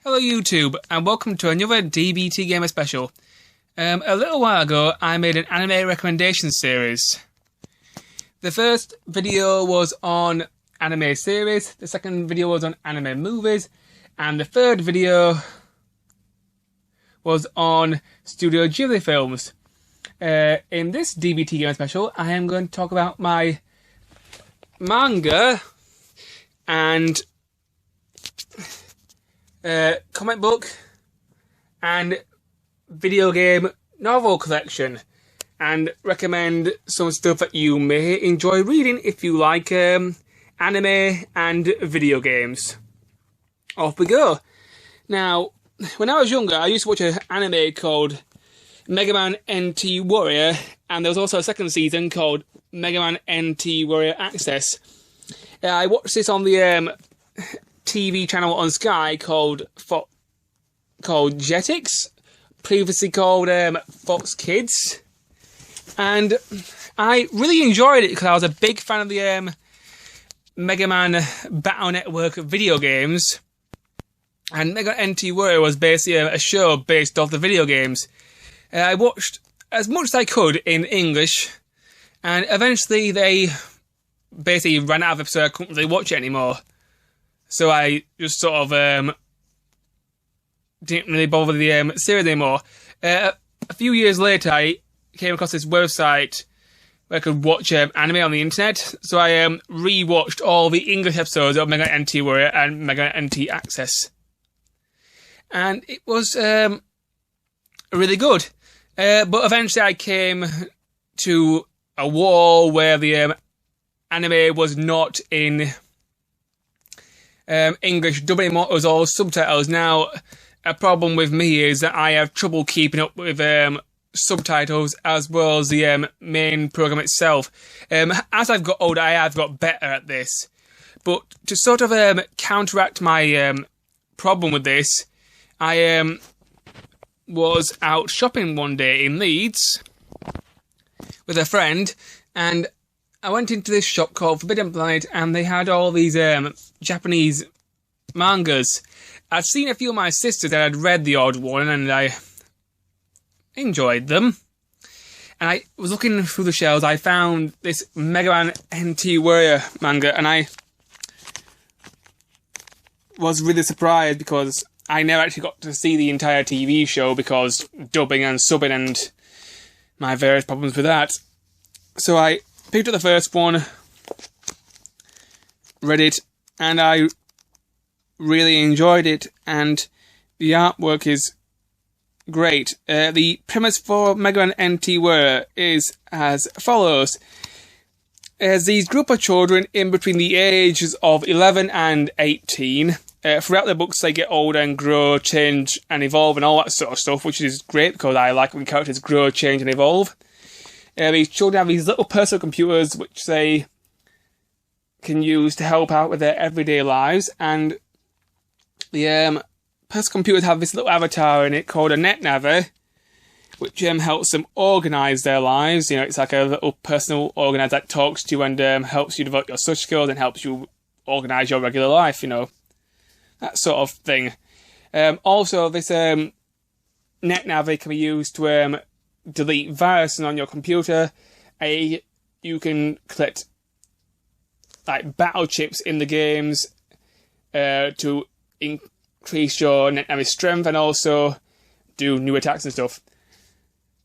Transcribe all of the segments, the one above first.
Hello YouTube, and welcome to another DBTGamer special. A little while ago, I made an anime recommendation series. The first video was on anime series, the second video was on anime movies, and the third video was on Studio Ghibli films. In this DBTGamer special, I am going to talk about my manga and comic book and video game novel collection, and recommend some stuff that you may enjoy reading if you like anime and video games. Off we go. Now, when I was younger, I used to watch an anime called Mega Man NT Warrior, and there was also a second season called Mega Man NT Warrior Access. I watched this on the TV channel on Sky called Jetix, previously called Fox Kids, and I really enjoyed it because I was a big fan of the Mega Man Battle Network video games, and Mega Man NT Warrior was basically a show based off the video games. I watched as much as I could in English, and eventually they basically ran out of episodes. I couldn't really watch it anymore. So I just sort of didn't really bother with the series anymore. A few years later, I came across this website where I could watch anime on the internet. So I re-watched all the English episodes of Mega NT Warrior and Mega NT Access. And it was really good. But eventually I came to a wall where the anime was not in English dubbing anymore. It was all subtitles. Now, a problem with me is that I have trouble keeping up with subtitles as well as the main program itself. As I've got older, I have got better at this. But to sort of counteract my problem with this, I was out shopping one day in Leeds with a friend, and I went into this shop called Forbidden Planet, and they had all these Japanese mangas. I'd seen a few of my sisters that had read the odd one, and I enjoyed them. And I was looking through the shelves, I found this Mega Man NT Warrior manga, and I was really surprised because I never actually got to see the entire TV show because dubbing and subbing and my various problems with that. So I picked up the first one, read it, and I really enjoyed it, and the artwork is great. The premise for Mega Man NT Warrior is as follows. As these group of children in between the ages of 11 and 18, throughout the books they get older and grow, change and evolve and all that sort of stuff, which is great because I like when characters grow, change and evolve. These children have these little personal computers which they can use to help out with their everyday lives, and the personal computers have this little avatar in it called a NetNavi, which helps them organise their lives. You know, it's like a little personal organiser that talks to you and helps you develop your social skills and helps you organise your regular life, you know, that sort of thing. Also, this NetNavi can be used to delete viruses on your computer. You can collect like battle chips in the games to increase your NetNavi strength and also do new attacks and stuff.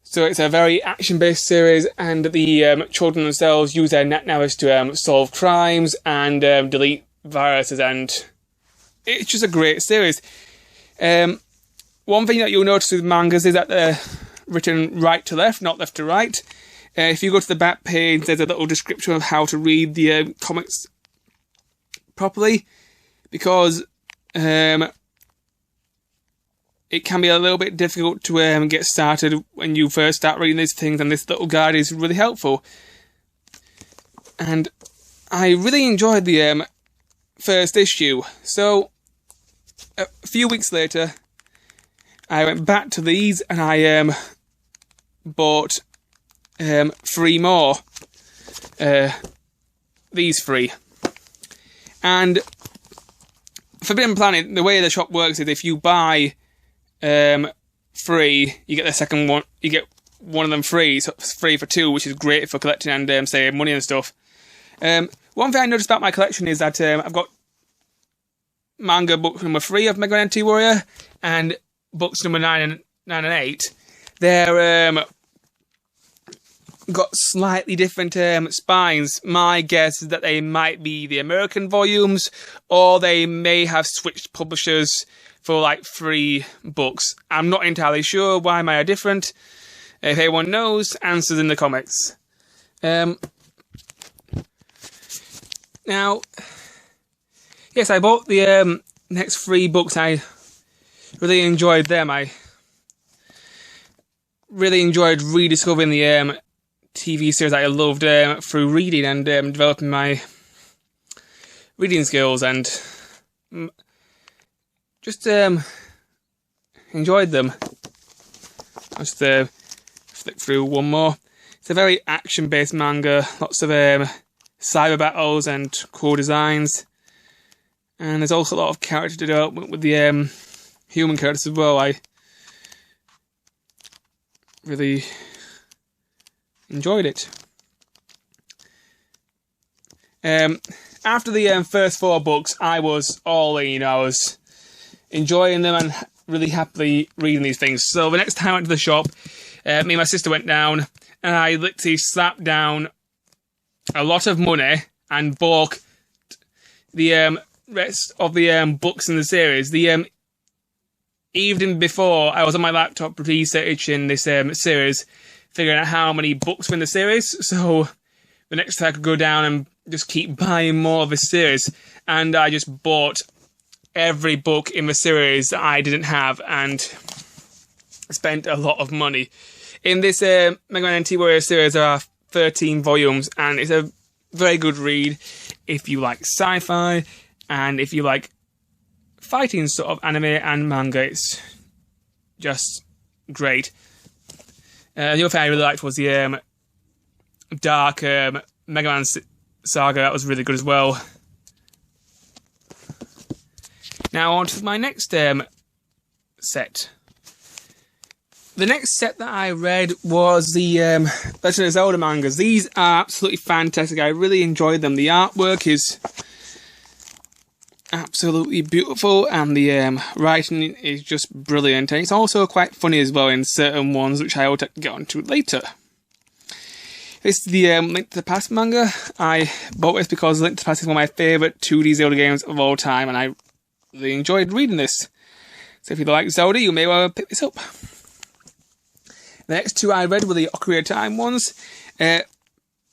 So it's a very action-based series, and the children themselves use their NetNavis to solve crimes and delete viruses, and it's just a great series. One thing that you'll notice with mangas is that they're written right to left, not left to right. If you go to the back page, there's a little description of how to read the comics properly, because it can be a little bit difficult to get started when you first start reading these things, and this little guide is really helpful. And I really enjoyed the first issue. So a few weeks later, I went back to these and I bought 3 more. These 3. And Forbidden Planet, the way the shop works is if you buy 3, you get the second one. You get one of them free, so it's 3 for 2, which is great for collecting and saving money and stuff. One thing I noticed about my collection is that I've got manga book number 3 of Mega Man NT Warrior and books number 9 and 8. They're got slightly different spines. My guess is that they might be the American volumes, or they may have switched publishers for like 3 books. I'm not entirely sure why mine are different. If anyone knows, answers in the comments. Now, yes, I bought the next 3 books. I really enjoyed them. I really enjoyed rediscovering the TV series that I loved through reading and developing my reading skills, and just enjoyed them. I'll just flick through one more. It's a very action-based manga, lots of cyber battles and cool designs, and there's also a lot of character development with the human characters as well. I really enjoyed it. After the first 4 books, I was all in. I was enjoying them and really happily reading these things. So the next time I went to the shop, me and my sister went down, and I literally slapped down a lot of money and bought the rest of the books in the series. The evening before, I was on my laptop researching this series, figuring out how many books were in the series, so the next time I could go down and just keep buying more of the series. And I just bought every book in the series that I didn't have, and spent a lot of money. In this Mega Man NT Warrior series, there are 13 volumes, and it's a very good read if you like sci-fi, and if you like fighting sort of anime and manga. It's just great. The other thing I really liked was the Dark Mega Man Saga. That was really good as well. Now on to my next set. The next set that I read was the Legend of Zelda mangas. These are absolutely fantastic. I really enjoyed them. The artwork is absolutely beautiful, and the writing is just brilliant. And it's also quite funny as well in certain ones, which I will get onto later. This is the Link to the Past manga. I bought this because Link to the Past is one of my favourite 2D Zelda games of all time, and I really enjoyed reading this. So if you like Zelda, you may well pick this up. The next 2 I read were the Ocarina of Time ones.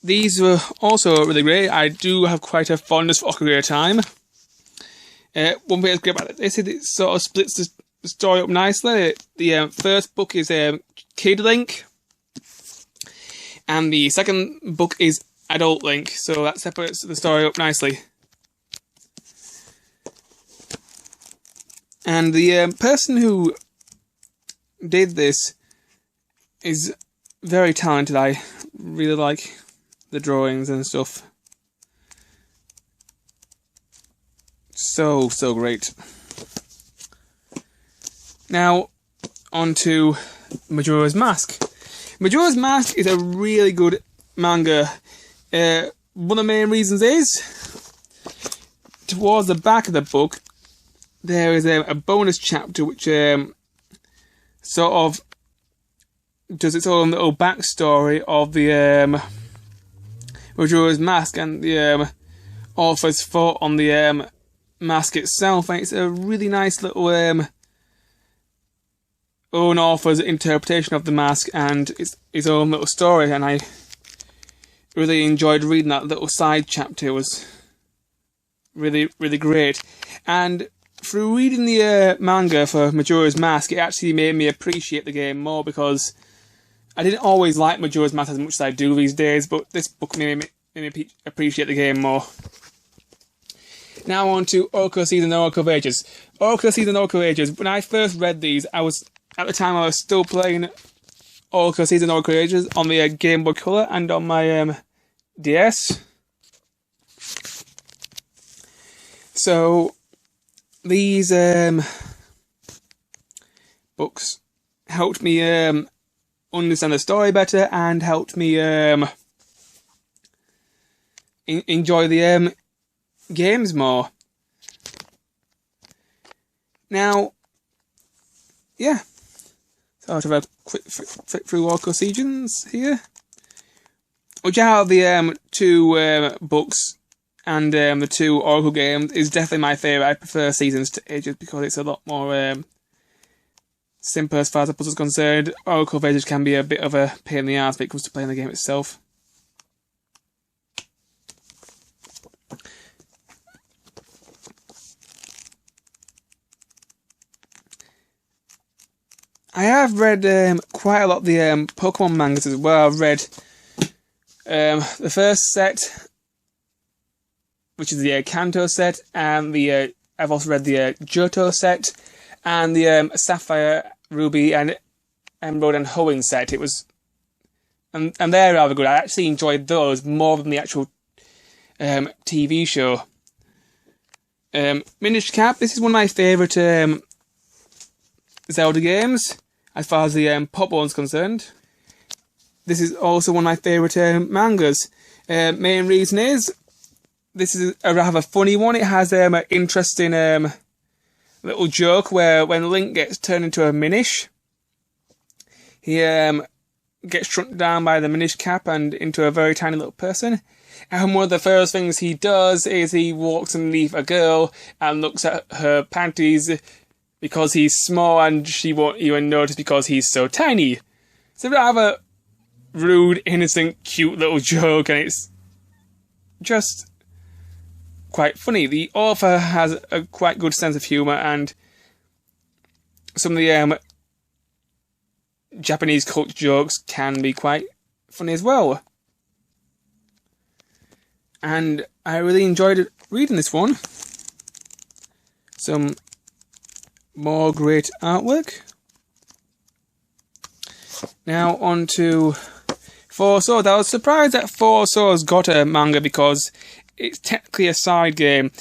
These were also really great. I do have quite a fondness for Ocarina of Time. One thing that's great about this is it sort of splits the story up nicely. The first book is Kid Link, and the second book is Adult Link, so that separates the story up nicely. And the person who did this is very talented. I really like the drawings and stuff. So great. Now, on to Majora's Mask. Majora's Mask is a really good manga. One of the main reasons is, towards the back of the book, there is a bonus chapter which sort of does its own little backstory of the Majora's Mask and the author's thought on the mask itself, and it's a really nice little own author's interpretation of the mask and his own little story, and I really enjoyed reading that little side chapter. It was really great. And through reading the manga for Majora's Mask, it actually made me appreciate the game more, because I didn't always like Majora's Mask as much as I do these days, but this book made me appreciate the game more. Now on to Oracle Seeds and Oracle of Ages. Oracle Seeds and Oracle of Ages. When I first read these, at the time I was still playing Oracle Seeds and Oracle of Ages on the Game Boy Color and on my DS. So these books helped me understand the story better and helped me enjoy the games more. Now, yeah, sort of a quick flick through Oracle Seasons here. Which out of the two books and the two Oracle games is definitely my favourite. I prefer Seasons to Ages because it's a lot more simple as far as the puzzle is concerned. Oracle of Ages can be a bit of a pain in the ass when it comes to playing the game itself. I have read quite a lot of the Pokemon mangas as well. I've read the first set, which is the Kanto set, and the I've also read the Johto set, and the Sapphire, Ruby, and Emerald and Hoenn set. It was, and they're rather good. I actually enjoyed those more than the actual TV show. Minish Cap. This is one of my favourite Zelda games, as far as the pop one's concerned. This is also one of my favourite mangas. Main reason is, this is a rather funny one. It has an interesting little joke where when Link gets turned into a Minish, he gets shrunk down by the Minish Cap and into a very tiny little person. And one of the first things he does is he walks underneath a girl and looks at her panties because he's small and she won't even notice because he's so tiny. It's a rather rude, innocent, cute little joke, and it's just quite funny. The author has a quite good sense of humour, and some of the Japanese culture jokes can be quite funny as well. And I really enjoyed reading this one. Some more great artwork. Now on to Four Swords. I was surprised that Four Swords got a manga because it's technically a side game.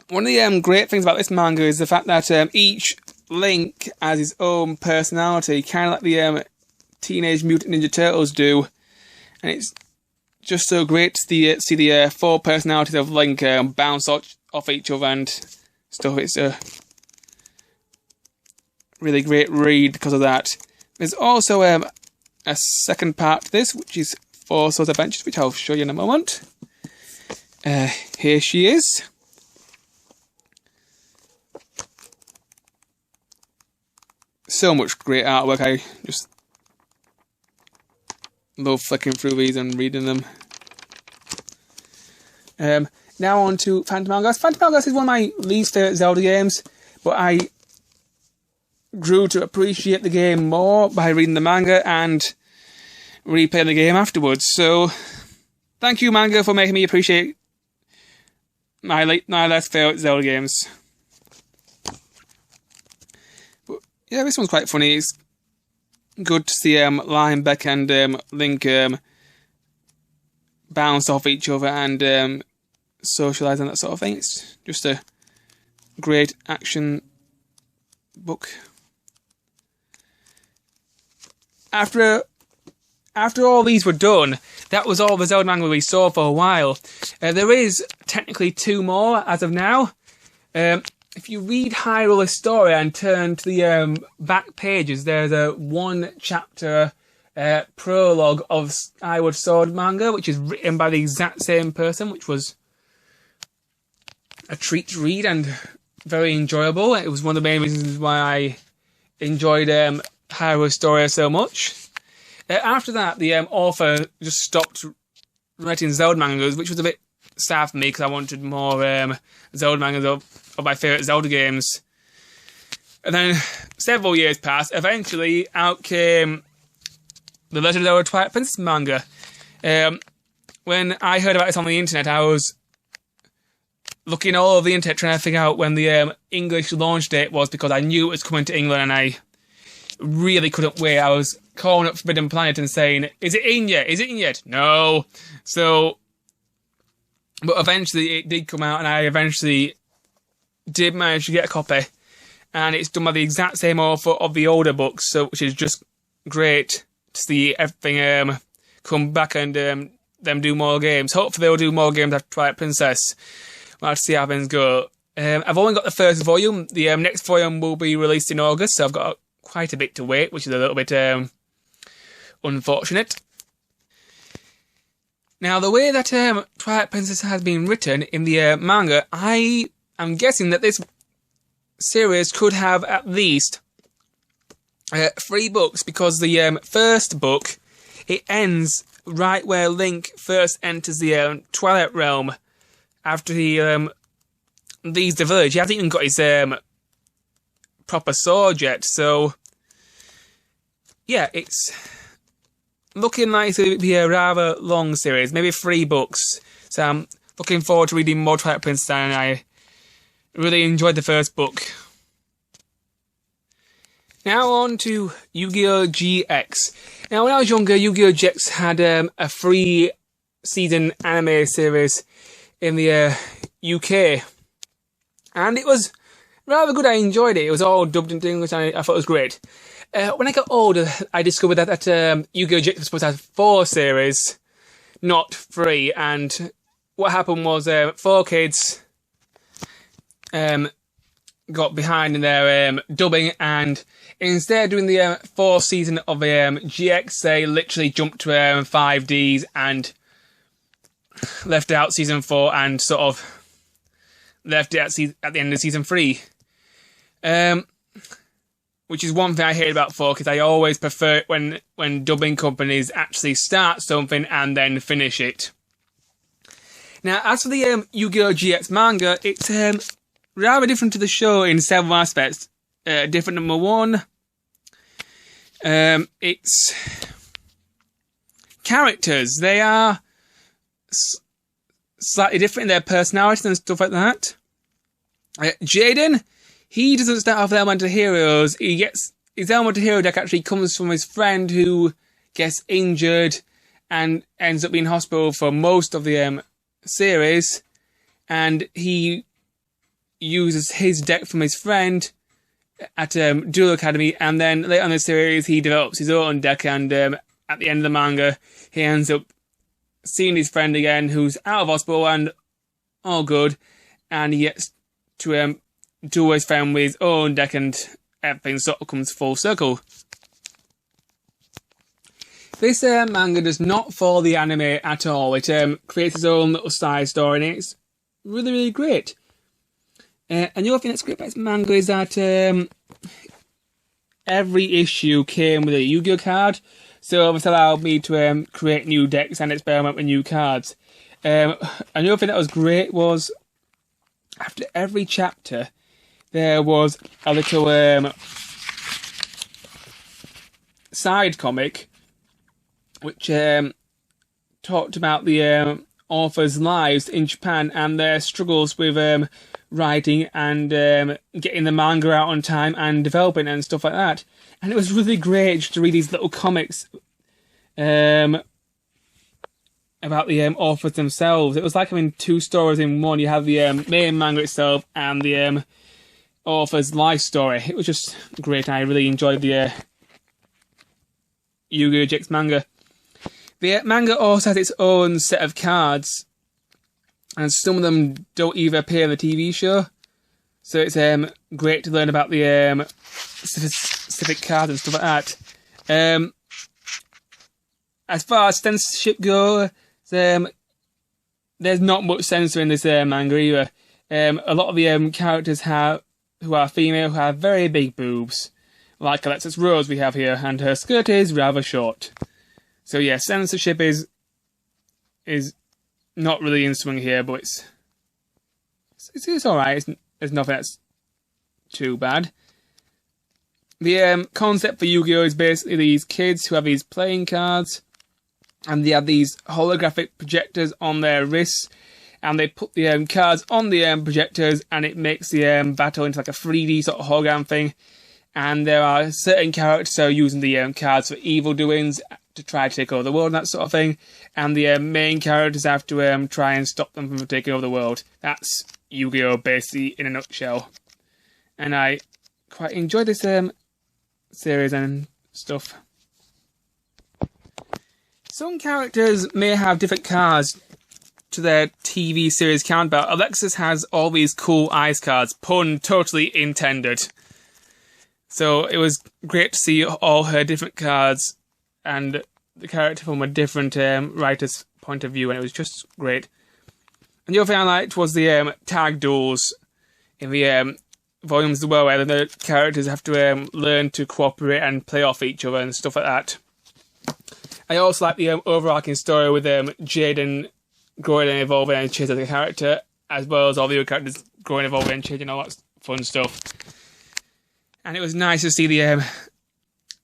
One of the great things about this manga is the fact that each Link has his own personality, kind of like the Teenage Mutant Ninja Turtles do. And it's just so great to see the four personalities of Link bounce off each other and stuff. It's a really great read because of that. There's also a second part to this, which is Four Swords Adventures, which I'll show you in a moment. Here she is. So much great artwork. I just love flicking through these and reading them. Now on to Phantom Hourglass. Phantom Hourglass is one of my least favourite Zelda games, but I grew to appreciate the game more by reading the manga and replaying the game afterwards. So, thank you, manga, for making me appreciate my less favourite Zelda games. But yeah, this one's quite funny. It's good to see Lion, Beck and Link bounce off each other and socialise and that sort of thing. It's just a great action book. After all these were done, that was all the Zelda manga we saw for a while. There is technically two more as of now. If you read Hyrule Historia and turn to the back pages, there's a one-chapter prologue of Skyward Sword manga, which is written by the exact same person, which was a treat to read and very enjoyable. It was one of the main reasons why I enjoyed Hyrule Historia so much. After that, the author just stopped writing Zelda mangas, which was a bit sad for me because I wanted more Zelda mangas of my favourite Zelda games. And then several years passed. Eventually, out came the Legend of Zelda Twilight Princess manga. When I heard about this on the internet, I was looking all over the internet trying to figure out when the English launch date was because I knew it was coming to England and I really couldn't wait. I was calling up Forbidden Planet and saying, is it in yet? Is it in yet? No. So, but eventually it did come out and I eventually did manage to get a copy, and it's done by the exact same author of the older books, so which is just great to see everything come back and them do more games. Hopefully they'll do more games after Twilight Princess. We'll have to see how things go. I've only got the first volume. The next volume will be released in August, so I've got quite a bit to wait, which is a little bit unfortunate. Now, the way that Twilight Princess has been written in the manga, I am guessing that this series could have at least 3 books, because the first book, it ends right where Link first enters the Twilight Realm after he leaves the village. He hasn't even got his proper sword yet, so yeah, it's looking like it would be a rather long series, maybe 3 books. So I'm looking forward to reading more Twilight Princess, and I really enjoyed the first book. Now on to Yu-Gi-Oh! GX. Now when I was younger, Yu-Gi-Oh! GX had a 3-season anime series in the UK. And it was rather good. I enjoyed it. It was all dubbed into English, and I thought it was great. When I got older, I discovered that Yu-Gi-Oh! GX was supposed to have 4 series, not 3. And what happened was 4 kids got behind in their dubbing, and instead of doing the 4th season of GX, they literally jumped to 5Ds and left out season 4 and sort of left it at the end of season 3. Which is one thing I hate about 4, because I always prefer it when dubbing companies actually start something and then finish it. Now, as for the Yu-Gi-Oh! GX manga, it's rather different to the show in several aspects. Different, number 1, it's characters. They are slightly different in their personalities and stuff like that. Jaden, he doesn't start off with Elemental Heroes. His Elemental Hero deck actually comes from his friend who gets injured and ends up being in hospital for most of the series, and he uses his deck from his friend at Duel Academy, and then later on in the series he develops his own deck, and at the end of the manga he ends up seeing his friend again who's out of hospital and all good, and he gets to duel his friend with his own deck, and everything sort of comes full circle. This manga does not follow the anime at all. It creates its own little side story, and it's really, really great. And the other thing that's great about this manga is that every issue came with a Yu-Gi-Oh! Card, so this allowed me to create new decks and experiment with new cards. Another thing that was great was, after every chapter, there was a little side comic which talked about the authors' lives in Japan and their struggles with writing and getting the manga out on time and developing and stuff like that. And it was really great just to read these little comics about the authors themselves. It was like having 2 stories in one. You have the main manga itself and the author's life story. It was just great. I really enjoyed the Yu-Gi-Oh! GX manga. The manga also has its own set of cards, and some of them don't even appear in the TV show. So it's great to learn about the specific cards and stuff like that. As far as censorship goes, there's not much censor in this manga either. A lot of the characters who are female who have very big boobs, like Alexis Rose we have here, and her skirt is rather short. So yeah, censorship is not really in swing here, but it's alright. There's nothing that's too bad. The concept for Yu-Gi-Oh! Is basically these kids who have these playing cards, and they have these holographic projectors on their wrists, and they put the cards on the projectors, and it makes the battle into like a 3D sort of hologram thing. And there are certain characters who are using the cards for evil doings to try to take over the world and that sort of thing, and the main characters have to try and stop them from taking over the world. That's Yu-Gi-Oh! Basically in a nutshell. And I quite enjoyed this series and stuff. Some characters may have different cards to their TV series counterpart. Alexis has all these cool ice cards, pun totally intended. So it was great to see all her different cards and the character from a different writer's point of view, and it was just great. And the other thing I liked was the tag duels in the volumes as well, where the characters have to learn to cooperate and play off each other and stuff like that. I also like the overarching story with Jaden growing and evolving and changing as a character, as well as all the other characters growing, evolving and changing, all that fun stuff. And it was nice to see the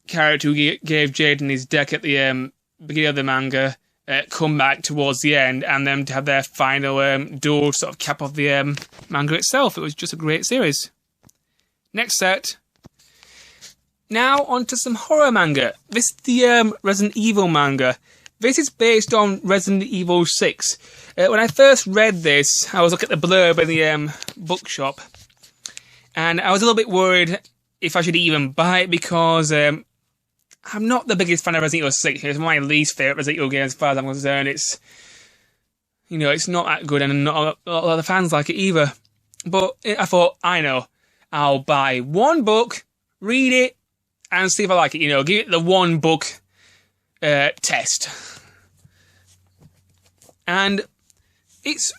character who gave Jaden his deck at the beginning of the manga come back towards the end, and them to have their final duel sort of cap off the manga itself. It was just a great series. Next set. Now onto some horror manga. This is the Resident Evil manga. This is based on Resident Evil 6. When I first read this, I was looking at the blurb in the bookshop, and I was a little bit worried if I should even buy it, because I'm not the biggest fan of Resident Evil 6. It's my least favourite Resident Evil game as far as I'm concerned. It's, you know, it's not that good, and not a lot of the fans like it either. But I thought, I know, I'll buy one book, read it, and see if I like it. You know, give it the one book test. And it's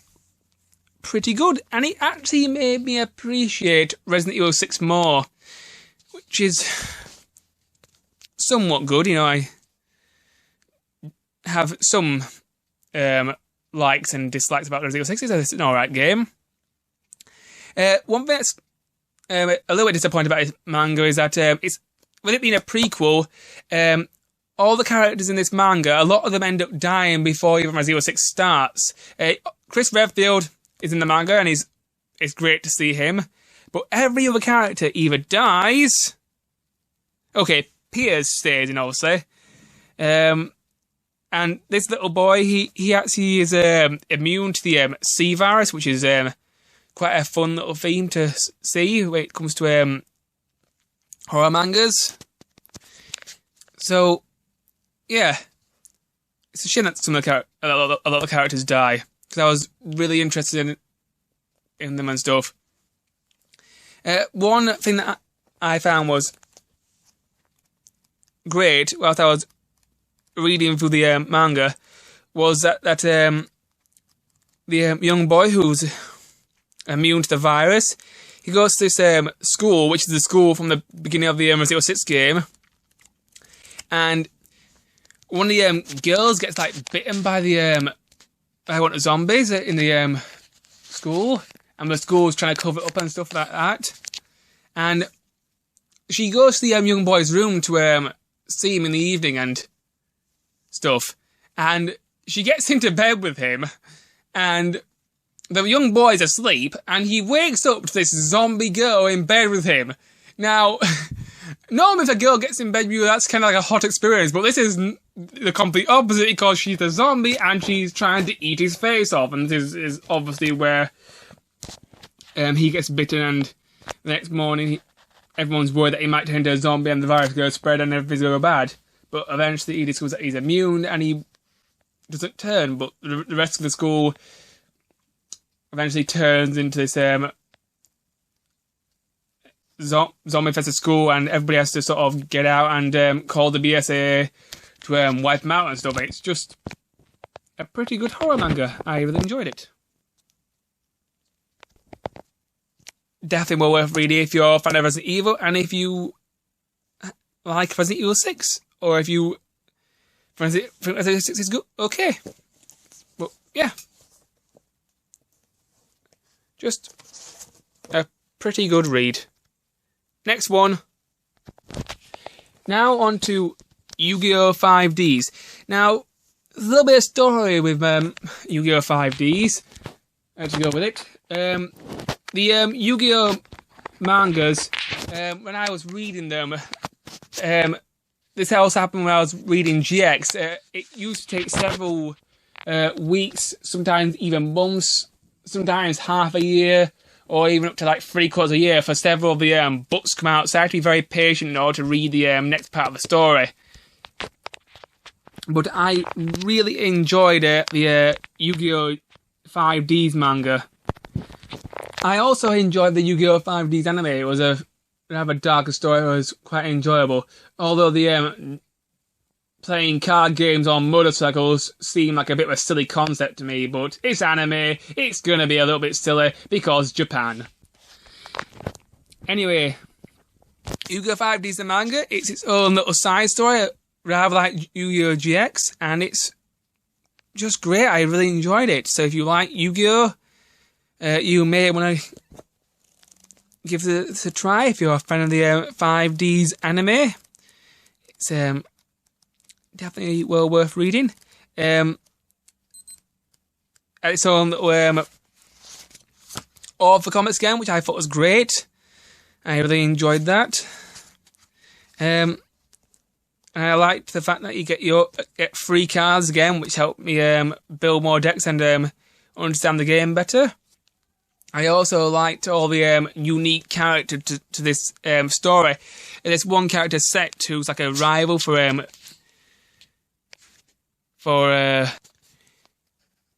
pretty good, and it actually made me appreciate Resident Evil 6 more, which is somewhat good. You know, I have some likes and dislikes about Resident Evil 6. It's an alright game. One thing that's a little bit disappointed about this manga is that it's, with it being a prequel, all the characters in this manga, a lot of them end up dying before even Resident Evil 6 starts. Chris Redfield is in the manga, and it's great to see him. But every other character either dies... Okay, Piers stays in, obviously. And this little boy, he actually is immune to the C virus, which is quite a fun little theme to see when it comes to horror mangas. So, yeah, it's a shame that a lot of the characters die, because I was really interested in them and stuff. One thing that I found was great whilst I was reading through the manga was that the young boy who's immune to the virus, he goes to this school, which is the school from the beginning of the Resident Evil 6 game, and one of the girls gets like bitten by one of the zombies in the school, and the school's trying to cover it up and stuff like that. And she goes to the young boy's room to see him in the evening and stuff, and she gets into bed with him, and the young boy's asleep, and he wakes up to this zombie girl in bed with him. Now, normally if a girl gets in bed with you, that's kind of like a hot experience, but this is the complete opposite, because she's a zombie and she's trying to eat his face off, and this is obviously where he gets bitten, and the next morning everyone's worried that he might turn into a zombie and the virus goes spread and everything's going to go bad. But eventually he discovers that he's immune and he doesn't turn, but the rest of the school eventually turns into this zombie-infested school, and everybody has to sort of get out and call the BSAA to wipe them out and stuff. It's just a pretty good horror manga. I really enjoyed it. Definitely well worth reading if you're a fan of Resident Evil, and if you like Resident Evil 6, or if you think Resident Evil 6 is good, okay. Well, yeah. Just a pretty good read. Next one. Now on to Yu-Gi-Oh! 5Ds. Now, there's a little bit of story with Yu-Gi-Oh! 5Ds. Let's go with it. The Yu-Gi-Oh! Mangas, when I was reading them, this also happened when I was reading GX. It used to take several weeks, sometimes even months, sometimes half a year, or even up to like 3/4 a year for several of the books come out. So I have to be very patient in order to read the next part of the story. But I really enjoyed the Yu-Gi-Oh! 5D's manga. I also enjoyed the Yu-Gi-Oh! 5D's anime. It was a rather darker story. It was quite enjoyable. Although the playing card games on motorcycles seemed like a bit of a silly concept to me, but it's anime. It's gonna be a little bit silly because Japan. Anyway, Yu-Gi-Oh! 5D's the manga. It's its own little side story, rather like Yu-Gi-Oh! GX, and it's just great. I really enjoyed it. So if you like Yu-Gi-Oh!, you may want to give this a try if you're a fan of the 5D's anime. It's definitely well worth reading. Its own little author comics game, which I thought was great. I really enjoyed that. And I liked the fact that you get free cards again, which helped me build more decks and understand the game better. I also liked all the unique characters to this story. There's one character Sect who's like a rival for Yusei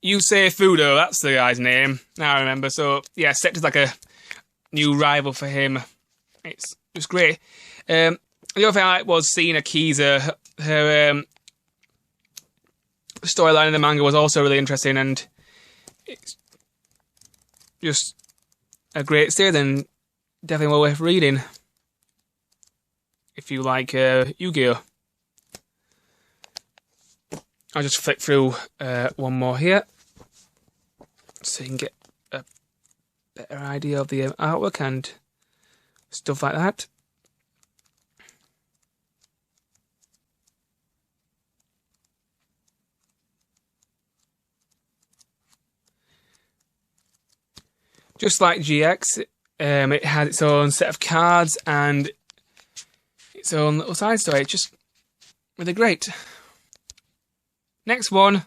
Fudo. That's the guy's name. Now I remember. So yeah, Sect is like a new rival for him. It's just great. The other thing I liked was seeing Akiza. Her storyline in the manga was also really interesting, and it's just a great series and definitely well worth reading if you like Yu-Gi-Oh! I'll just flick through one more here so you can get a better idea of the artwork and stuff like that. Just like GX, it has its own set of cards and its own little side story. It's just really great. Next one.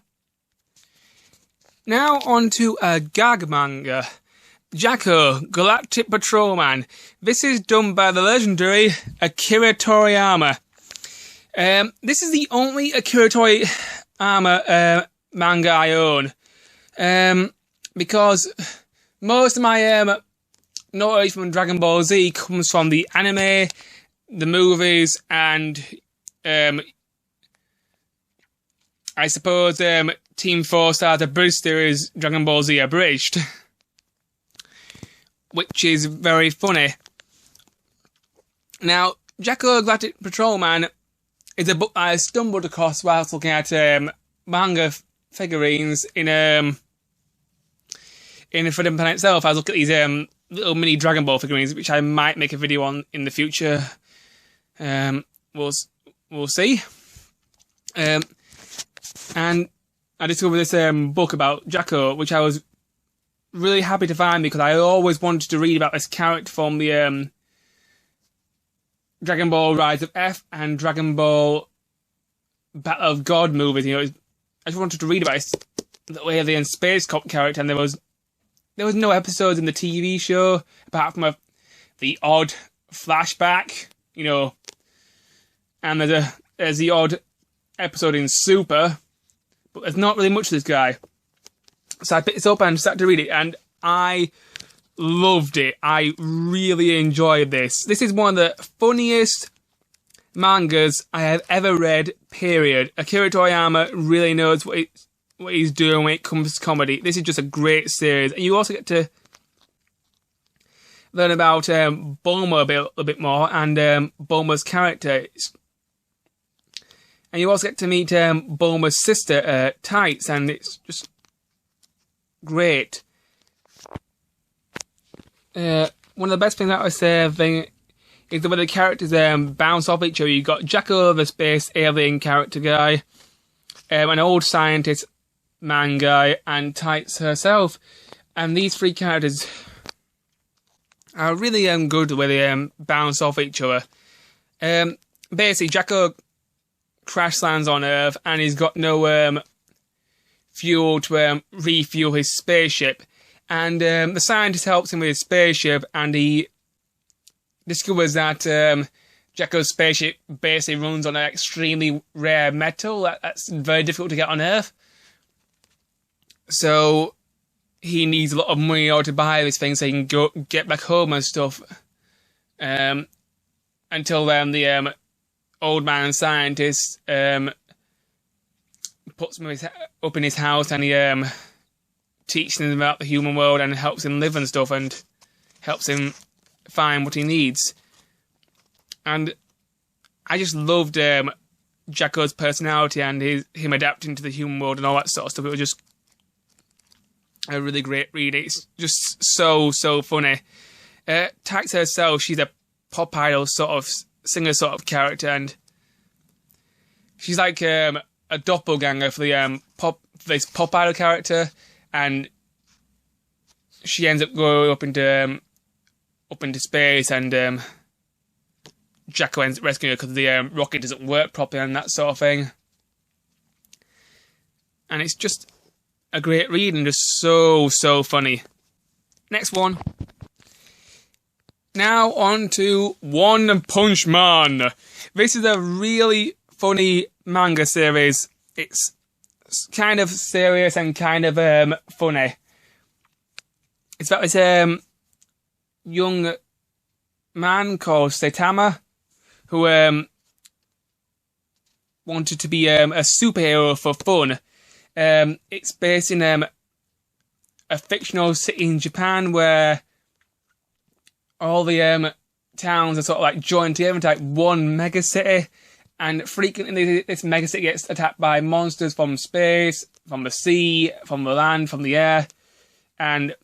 Now on to a gag manga. Jacko, Galactic Patrolman. This is done by the legendary Akira Toriyama. This is the only Akira Toriyama manga I own. Because most of my knowledge from Dragon Ball Z comes from the anime, the movies, and I suppose Team 4-Star, the British series Dragon Ball Z Abridged, which is very funny. Now, Jacko Galactic Patrolman is a book I stumbled across whilst looking at manga figurines in Forbidden Planet itself. I was looking at these little mini Dragon Ball figurines, which I might make a video on in the future. We'll see. And I discovered this book about Jacko, which I was really happy to find because I always wanted to read about this character from the Dragon Ball Rise of F and Dragon Ball Battle of God movies. You know, I just wanted to read about this little alien space cop character, and there was no episodes in the TV show apart from the odd flashback, you know, and there's the odd episode in Super, but there's not really much of this guy. So I picked this up and started to read it, and I loved it. I really enjoyed this. This is one of the funniest mangas I have ever read, period. Akira Toriyama really knows what he's doing when it comes to comedy. This is just a great series. And you also get to learn about Bulma a bit more, and Bulma's character. And you also get to meet Bulma's sister, Tights, and it's just great. One of the best things about this thing is the way the characters bounce off each other. You've got Jacko, the space alien character guy, an old scientist man guy, and Tights herself. And these three characters are really good the way they bounce off each other. Basically, Jacko crash lands on Earth, and he's got no fuel to refuel his spaceship. And the scientist helps him with his spaceship, and he discovers that Jacko's spaceship basically runs on an extremely rare metal that's very difficult to get on Earth. So he needs a lot of money in order to buy this thing so he can get back home and stuff. Until then, the old man scientist puts him up in his house, and he teaches him about the human world and helps him live and stuff, and helps him find what he needs. And I just loved Jacko's personality and him adapting to the human world and all that sort of stuff. It was just a really great read. It's just so funny. Tax herself, she's a pop idol sort of singer sort of character, and she's like a doppelganger for the this pop idol character, and she ends up going up into space, and Jacko ends up rescuing her because the rocket doesn't work properly and that sort of thing. And it's just a great read and just so funny. Next one. Now on to One Punch Man. This is a really funny manga series. It's kind of serious and kind of funny. It's about this young man called Saitama who wanted to be a superhero for fun. It's based in a fictional city in Japan where all the towns are sort of like joined together into like one mega city, and frequently this mega city gets attacked by monsters from space, from the sea, from the land, from the air, and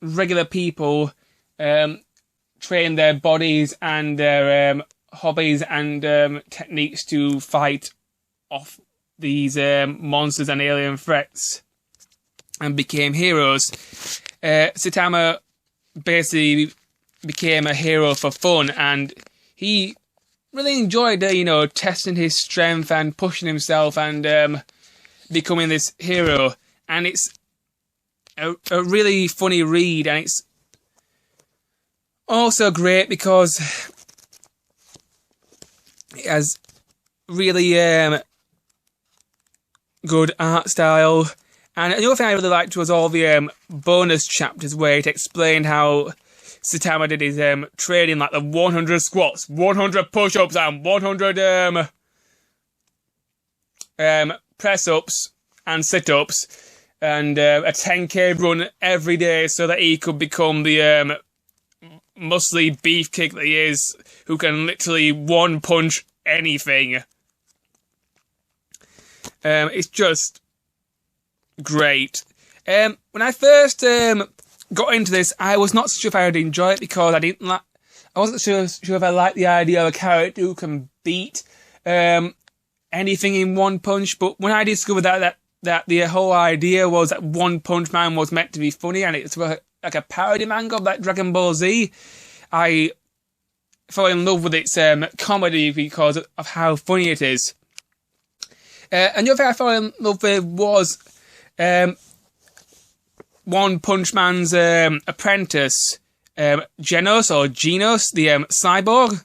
regular people train their bodies and their hobbies and techniques to fight off these monsters and alien threats, and became heroes. Saitama basically became a hero for fun, and he really enjoyed testing his strength and pushing himself and becoming this hero. And it's a really funny read, and it's also great because it has really good art style. And the other thing I really liked was all the bonus chapters where it explained how Saitama did his training, like the 100 squats, 100 push-ups, and 100 press-ups and sit-ups, and a 10k run every day so that he could become the muscly beefcake that he is, who can literally one-punch anything. It's just great. When I first got into this, I was not sure if I would enjoy it because I wasn't sure if I liked the idea of a character who can beat anything in one punch. But when I discovered that the whole idea was that One Punch Man was meant to be funny and it's like a parody manga of like Dragon Ball Z, I fell in love with its comedy because of how funny it is. And the other thing I fell in love with was One Punch Man's apprentice, Genos, the cyborg.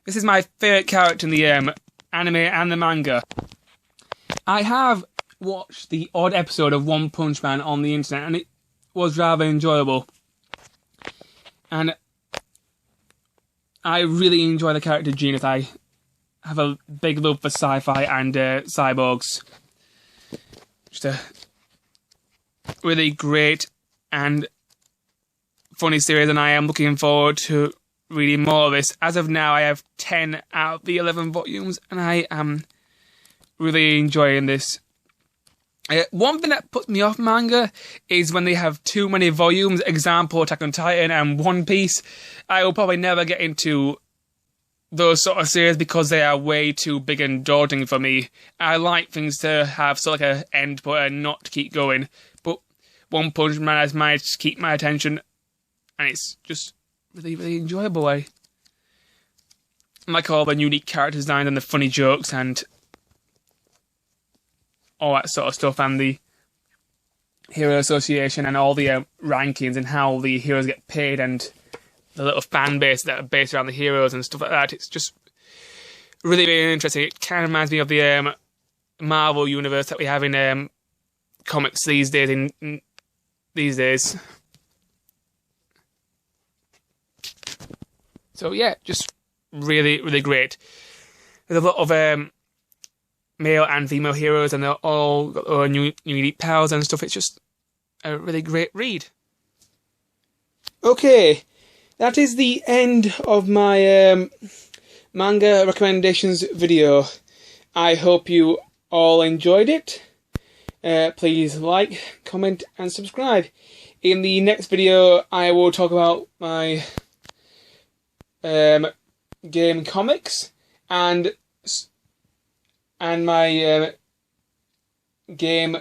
This is my favourite character in the anime and the manga. I have watched the odd episode of One Punch Man on the internet, and it was rather enjoyable. And I really enjoy the character Genos. I have a big love for sci-fi and cyborgs. Just a really great and funny series, and I am looking forward to reading more of this. As of now, I have 10 out of the 11 volumes, and I am really enjoying this. One thing that puts me off manga is when they have too many volumes. Example, Attack on Titan and One Piece. I will probably never get into those sort of series because they are way too big and daunting for me. I like things to have sort of like an end point and not to keep going. But One Punch Man has managed to keep my attention, and it's just really, really enjoyable. I like all the unique character designs and the funny jokes and all that sort of stuff, and the Hero Association and all the rankings and how the heroes get paid and the little fan base that are based around the heroes and stuff like that. It's just really, really interesting. It kind of reminds me of the Marvel universe that we have in comics these days. So yeah, just really, really great. There's a lot of male and female heroes, and they're all got their own unique powers and stuff. It's just a really great read. Okay, that is the end of my manga recommendations video. I hope you all enjoyed it. Please like, comment and subscribe. In the next video I will talk about my game comics and my game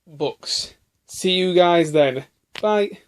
books. See you guys then. Bye.